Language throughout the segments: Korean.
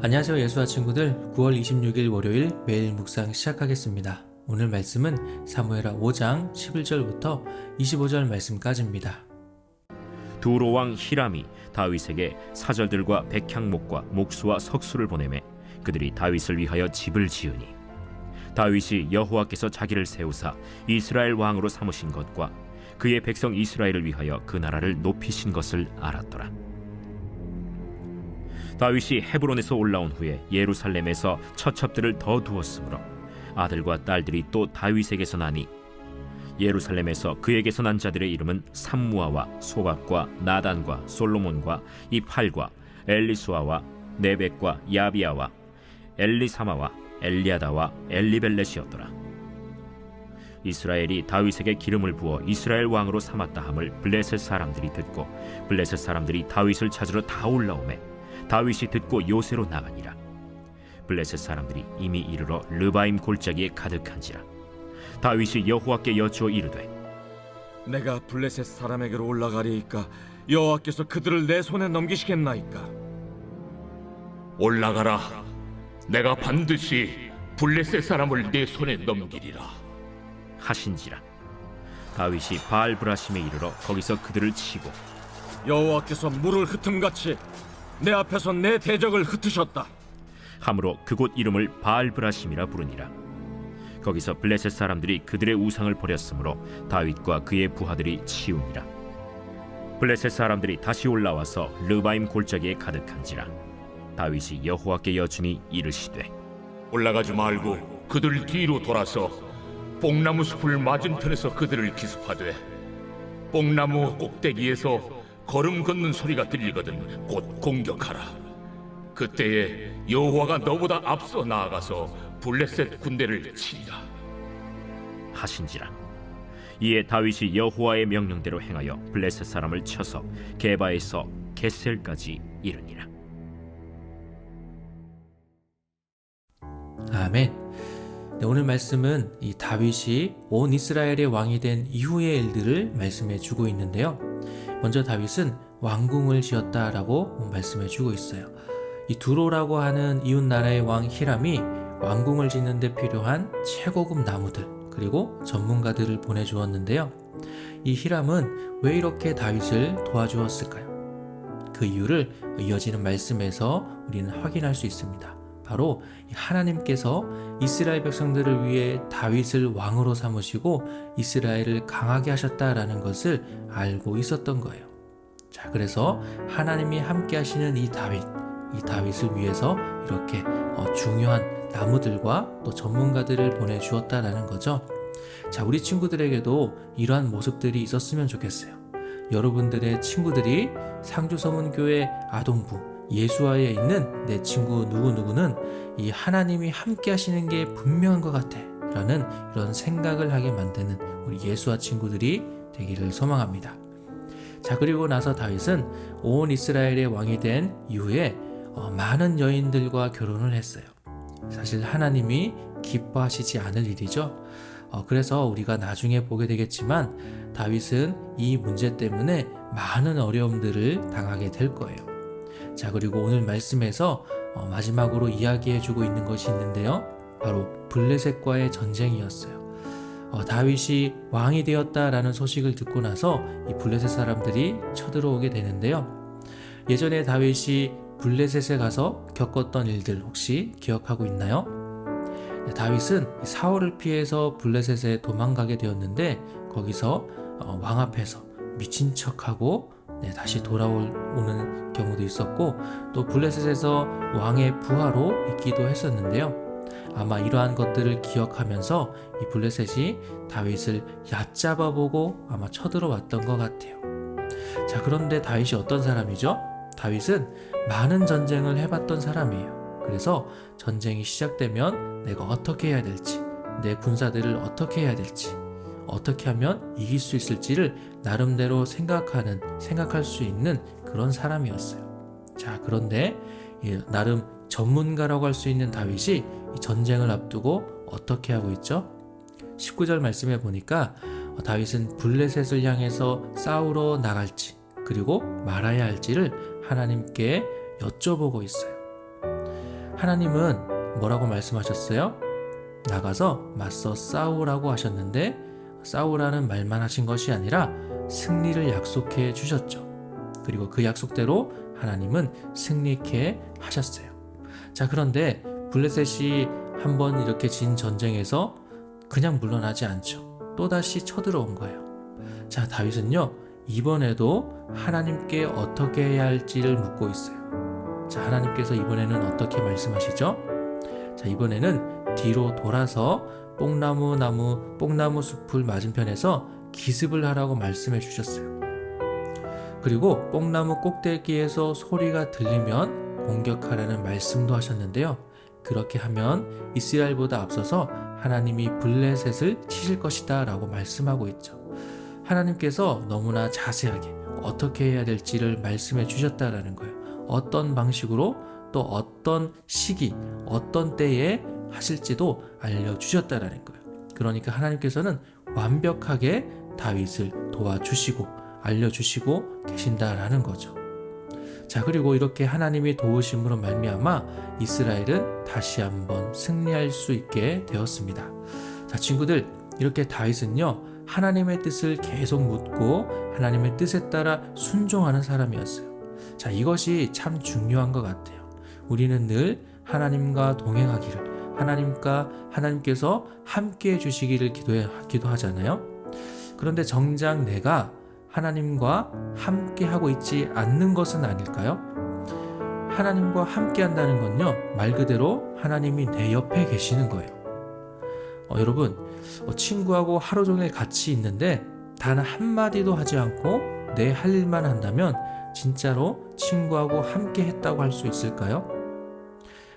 안녕하세요, 예수와 친구들. 9월 26일 월요일 매일 묵상 시작하겠습니다. 오늘 말씀은 사무엘하 5장 11절부터 25절 말씀까지입니다. 두로 왕 히람이 다윗에게 사절들과 백향목과 목수와 석수를 보내매 그들이 다윗을 위하여 집을 지으니 다윗이 여호와께서 자기를 세우사 이스라엘 왕으로 삼으신 것과 그의 백성 이스라엘을 위하여 그 나라를 높이신 것을 알았더라. 다윗이 헤브론에서 올라온 후에 예루살렘에서 처첩들을 더 두었으므로 아들과 딸들이 또 다윗에게서 나니 예루살렘에서 그에게서 난 자들의 이름은 삼무아와 소각과 나단과 솔로몬과 이팔과 엘리수아와 네벡과 야비아와 엘리사마와 엘리아다와 엘리벨렛이었더라. 이스라엘이 다윗에게 기름을 부어 이스라엘 왕으로 삼았다 함을 블레셋 사람들이 듣고 블레셋 사람들이 다윗을 찾으러 다 올라오매 다윗이 듣고 요새로 나가니라. 블레셋 사람들이 이미 이르러 르바임 골짜기에 가득한지라. 다윗이 여호와께 여쭈어 이르되 내가 블레셋 사람에게로 올라가리이까 여호와께서 그들을 내 손에 넘기시겠나이까? 올라가라. 내가 반드시 블레셋 사람을 내 손에 넘기리라 하신지라. 다윗이 바알브라심에 이르러 거기서 그들을 치고 여호와께서 물을 흩음같이 내 앞에서 내 대적을 흩으셨다. 함으로 그곳 이름을 바알브라심이라 부르니라. 거기서 블레셋 사람들이 그들의 우상을 버렸으므로 다윗과 그의 부하들이 치우니라. 블레셋 사람들이 다시 올라와서 르바임 골짜기에 가득한지라. 다윗이 여호와께 여쭈니 이르시되 올라가지 말고 그들 뒤로 돌아서 뽕나무 숲을 맞은편에서 그들을 기습하되 뽕나무 꼭대기에서 걸음 걷는 소리가 들리거든 곧 공격하라. 그때에 여호와가 너보다 앞서 나아가서 블레셋 군대를 치리라 하신지라. 이에 다윗이 여호와의 명령대로 행하여 블레셋 사람을 쳐서 게바에서 겟셀까지 이르니라. 아멘. 네, 오늘 말씀은 이 다윗이 온 이스라엘의 왕이 된 이후의 일들을 말씀해 주고 있는데요. 먼저 다윗은 왕궁을 지었다라고 말씀해 주고 있어요. 이 두로라고 하는 이웃 나라의 왕 히람이 왕궁을 짓는 데 필요한 최고급 나무들 그리고 전문가들을 보내주었는데요. 이 히람은 왜 이렇게 다윗을 도와주었을까요? 그 이유를 이어지는 말씀에서 우리는 확인할 수 있습니다. 바로 하나님께서 이스라엘 백성들을 위해 다윗을 왕으로 삼으시고 이스라엘을 강하게 하셨다라는 것을 알고 있었던 거예요. 자, 그래서 하나님이 함께 하시는 이 다윗을 위해서 이렇게 중요한 나무들과 또 전문가들을 보내주었다라는 거죠. 자, 우리 친구들에게도 이러한 모습들이 있었으면 좋겠어요. 여러분들의 친구들이 상주서문교회 아동부 예수와에 있는 내 친구 누구누구는 이 하나님이 함께 하시는 게 분명한 것 같아 라는 이런 생각을 하게 만드는 우리 예수와 친구들이 되기를 소망합니다. 자, 그리고 나서 다윗은 온 이스라엘의 왕이 된 이후에 많은 여인들과 결혼을 했어요. 사실 하나님이 기뻐하시지 않을 일이죠. 그래서 우리가 나중에 보게 되겠지만 다윗은 이 문제 때문에 많은 어려움들을 당하게 될 거예요. 자, 그리고 오늘 말씀에서 마지막으로 이야기해주고 있는 것이 있는데요. 바로 블레셋과의 전쟁이었어요. 다윗이 왕이 되었다라는 소식을 듣고 나서 이 블레셋 사람들이 쳐들어오게 되는데요. 예전에 다윗이 블레셋에 가서 겪었던 일들 혹시 기억하고 있나요? 다윗은 사울을 피해서 블레셋에 도망가게 되었는데 거기서 왕 앞에서 미친 척하고 다시 돌아오는 경우도 있었고 또 블레셋에서 왕의 부하로 있기도 했었는데요. 아마 이러한 것들을 기억하면서 이 블레셋이 다윗을 얕잡아보고 아마 쳐들어왔던 것 같아요. 자, 그런데 다윗이 어떤 사람이죠? 다윗은 많은 전쟁을 해봤던 사람이에요. 그래서 전쟁이 시작되면 내가 어떻게 해야 될지, 내 군사들을 어떻게 해야 될지, 어떻게 하면 이길 수 있을지를 나름대로 생각할 수 있는 그런 사람이었어요. 자, 그런데 나름 전문가라고 할 수 있는 다윗이 이 전쟁을 앞두고 어떻게 하고 있죠? 19절 말씀해 보니까 다윗은 블레셋을 향해서 싸우러 나갈지 그리고 말아야 할지를 하나님께 여쭤보고 있어요. 하나님은 뭐라고 말씀하셨어요? 나가서 맞서 싸우라고 하셨는데 싸우라는 말만 하신 것이 아니라 승리를 약속해 주셨죠. 그리고 그 약속대로 하나님은 승리케 하셨어요. 자, 그런데 블레셋이 한번 이렇게 진 전쟁에서 그냥 물러나지 않죠. 또다시 쳐들어온 거예요. 자, 다윗은요, 이번에도 하나님께 어떻게 해야 할지를 묻고 있어요. 자, 하나님께서 이번에는 어떻게 말씀하시죠? 자, 이번에는 뒤로 돌아서 뽕나무 숲을 맞은편에서 기습을 하라고 말씀해 주셨어요. 그리고 뽕나무 꼭대기에서 소리가 들리면 공격하라는 말씀도 하셨는데요. 그렇게 하면 이스라엘보다 앞서서 하나님이 블레셋을 치실 것이다 라고 말씀하고 있죠. 하나님께서 너무나 자세하게 어떻게 해야 될지를 말씀해 주셨다라는 거예요. 어떤 방식으로 또 어떤 시기, 어떤 때에 하실지도 알려주셨다라는 거예요. 그러니까 하나님께서는 완벽하게 다윗을 도와주시고 알려주시고 계신다라는 거죠. 자, 그리고 이렇게 하나님이 도우심으로 말미암아 이스라엘은 다시 한번 승리할 수 있게 되었습니다. 자, 친구들, 이렇게 다윗은요, 하나님의 뜻을 계속 묻고 하나님의 뜻에 따라 순종하는 사람이었어요. 자, 이것이 참 중요한 것 같아요. 우리는 늘 하나님과 동행하기를, 하나님께서 함께 해주시기를 기도하잖아요. 그런데 정작 내가 하나님과 함께 하고 있지 않는 것은 아닐까요? 하나님과 함께 한다는 건요, 말 그대로 하나님이 내 옆에 계시는 거예요. 여러분, 친구하고 하루 종일 같이 있는데 단 한마디도 하지 않고 내 할 일만 한다면 진짜로 친구하고 함께 했다고 할 수 있을까요?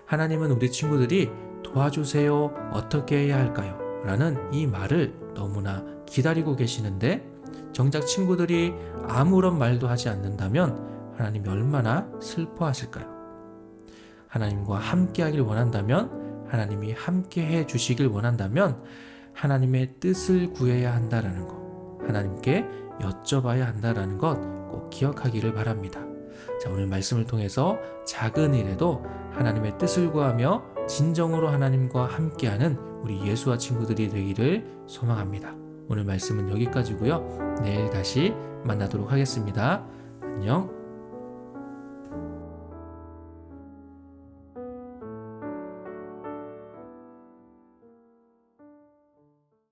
하나님은 우리 친구들이 도와주세요, 어떻게 해야 할까요? 라는 이 말을 너무나 기다리고 계시는데 정작 친구들이 아무런 말도 하지 않는다면 하나님이 얼마나 슬퍼하실까요? 하나님과 함께 하길 원한다면, 하나님이 함께 해 주시길 원한다면 하나님의 뜻을 구해야 한다라는 것, 하나님께 여쭤봐야 한다라는 것 꼭 기억하기를 바랍니다. 자, 오늘 말씀을 통해서 작은 일에도 하나님의 뜻을 구하며 진정으로 하나님과 함께하는 우리 예수와 친구들이 되기를 소망합니다. 오늘 말씀은 여기까지고요. 내일 다시 만나도록 하겠습니다. 안녕.